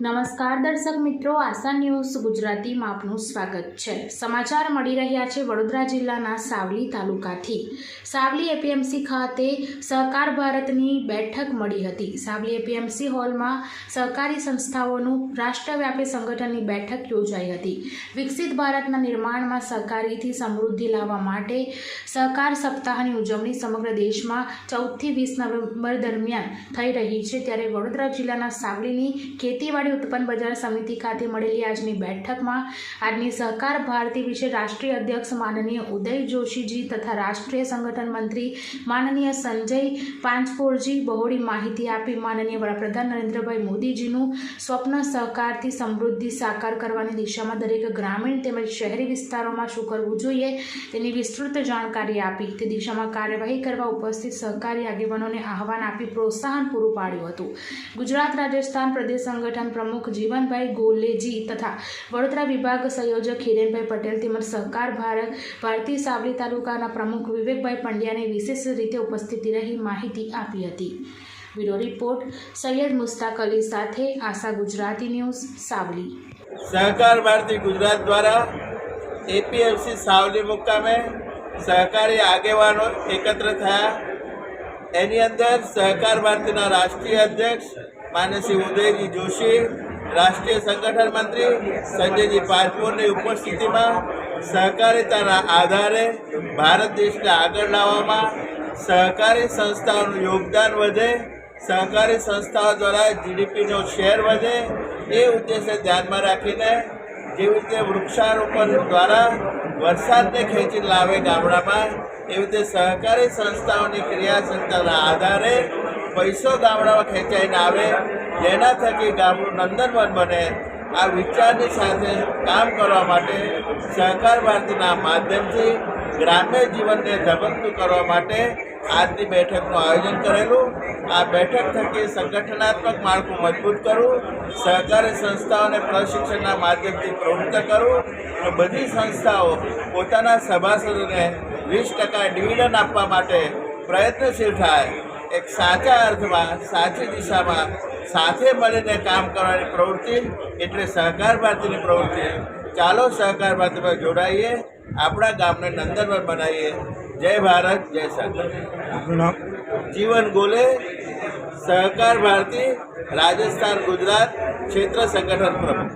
નમસ્કાર દર્શક મિત્રો, આશા ન્યૂઝ ગુજરાતીમાં આપનું સ્વાગત છે। સમાચાર મળી રહ્યા છે વડોદરા જિલ્લાના સાવલી તાલુકાથી। સાવલી એપીએમસી ખાતે સહકાર ભારતની બેઠક મળી હતી। સાવલી એપીએમસી હોલમાં સહકારી સંસ્થાઓનું રાષ્ટ્રવ્યાપી સંગઠનની બેઠક યોજાઈ હતી। વિકસિત ભારતના નિર્માણમાં સહકારીથી સમૃદ્ધિ લાવવા માટે સહકાર સપ્તાહની ઉજવણી સમગ્ર દેશમાં 14થી 20 નવેમ્બર દરમિયાન થઈ રહી છે। ત્યારે વડોદરા જિલ્લાના સાવલીની ખેતીવાડી उत्पन्न बजार समिति खाते મળેલી આજની બેઠકમાં આજની સહકાર ભારતી વિશે રાષ્ટ્રીય અધ્યક્ષ માનનીય ઉદય જોશીજી તથા રાષ્ટ્રીય સંગઠન મંત્રી માનનીય સંજય પાંચપોરજી બહોળી માહિતી આપી। માનનીય વડાપ્રધાન નરેન્દ્રભાઈ મોદીજીનું સ્વપ્ન સહકારથી સમૃદ્ધિ સાકાર કરવાની દિશામાં દરેક ગ્રામીણ તેમજ શહેરી વિસ્તારોમાં શું કરવું જોઈએ તેની વિસ્તૃત જાણકારી આપી। તે દિશામાં કાર્યવાહી કરવા ઉપસ્થિત સહકારી આગેવાનોને આહવાન આપી પ્રોત્સાહન પૂરું પાડ્યું હતું। ગુજરાત રાજસ્થान प्रदेश संगठन प्रमुख जीवनभाई गोलेजी तथा वडोदरा विभाग संयोजक हिरेनभाई पटेल તેમજ સહકાર ભારતી સાવલી તાલુકાના પ્રમુખ વિવેકભાઈ પંડ્યાને વિશેષ રીતે ઉપસ્થિતિ રહી માહિતી આપી હતી। બ્યુરો રિપોર્ટ સૈયદ મુસ્તાક અલી સાથે આશા ગુજરાતી ન્યૂઝ સાવલી। સહકાર ભારતી ગુજરાત દ્વારા એપીએમસી સાવલી મુકામે સહકારી આગેવાનો એકત્ર થયા। એની અંદર સહકાર ભારતીના રાષ્ટ્રીય અધ્યક્ષ मान्य श्री उदयजी जोशी, राष्ट्रीय संगठन मंत्री संजयजी पाचपोर की उपस्थिति में सहकारिता आधारे भारत देश ने आगे लाववामां सहकारी संस्थाओं योगदान वधे, सहकारी संस्थाओं द्वारा जीडीपी नो शेर वधे, ये उद्देश्य ध्यान में राखीने जेवी रीते वृक्षारोपण द्वारा वरसाद ने खेंची लावे गामडामां एवी रीते सहकारी संस्थाओं की क्रियाशीलता आधारे पैसो गामडामां खेंचाईने आवे, जेना थकी गामडुं नंदनवन बने। आ विचारनी साथे काम करवा माटे सहकार भारतीना माध्यमथी ग्राम्य जीवनने धबकतुं करवा माटे आजनी बैठकनुं आयोजन करेलुं। आ बैठक थकी संगठनात्मक माळखुं मजबूत करवुं, सहकारी संस्थाओने प्रशिक्षणना माध्यमथी प्रवृत्त करवुं तो बधी संस्थाओ पोताना सभासदोने 20% डिविडंड आपवा माटे प्रयत्नशील थाय। एक साचा अर्थमां साची दिशामां साथे मळीने काम करवानी प्रवृत्ति एटले सहकार भारतीनी प्रवृत्ति। चालो सहकार भारती में जोड़ाईए, आपणा गामने नंदनवन बनावीए। जय भारत, जय सहकार। जीवन गोले, सहकार भारती राजस्थान गुजरात क्षेत्र संगठन प्रमुख।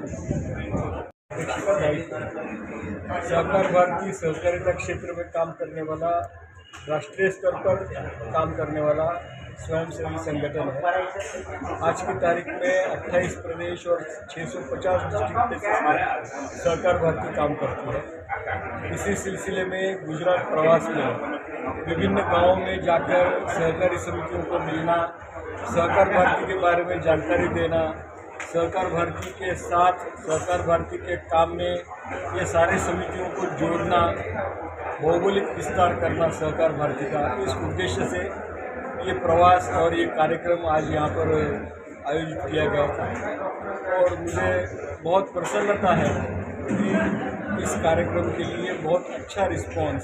सहकार भारती सहकारिता क्षेत्र में काम करने वाला राष्ट्रीय स्तर पर काम करने वाला स्वयंसेवी संगठन है। आज की तारीख में 28 प्रदेश और 650 डिस्ट्रिक्ट से सहकार भारती काम करती है। इसी सिलसिले में गुजरात प्रवास में विभिन्न गांवों में जाकर सहकारी समितियों को मिलना, सहकार भारती के बारे में जानकारी देना, सहकार भारती के साथ सहकार भारती के काम में ये सारे समितियों को जोड़ना, भौगोलिक विस्तार करना सहकार भारती का, इस उद्देश्य से ये प्रवास और ये कार्यक्रम आज यहाँ पर आयोजित किया गया था। और मुझे बहुत प्रसन्नता है कि इस कार्यक्रम के लिए बहुत अच्छा रिस्पांस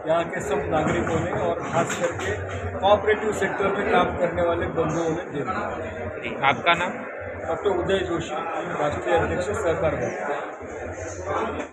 यहाँ के सब नागरिकों ने और खास करके कोऑपरेटिव सेक्टर में काम करने वाले बंधुओं ने दे दिया। आपका नाम? डॉक्टर उदय जोशी, राष्ट्रीय अध्यक्ष सहकार भारती।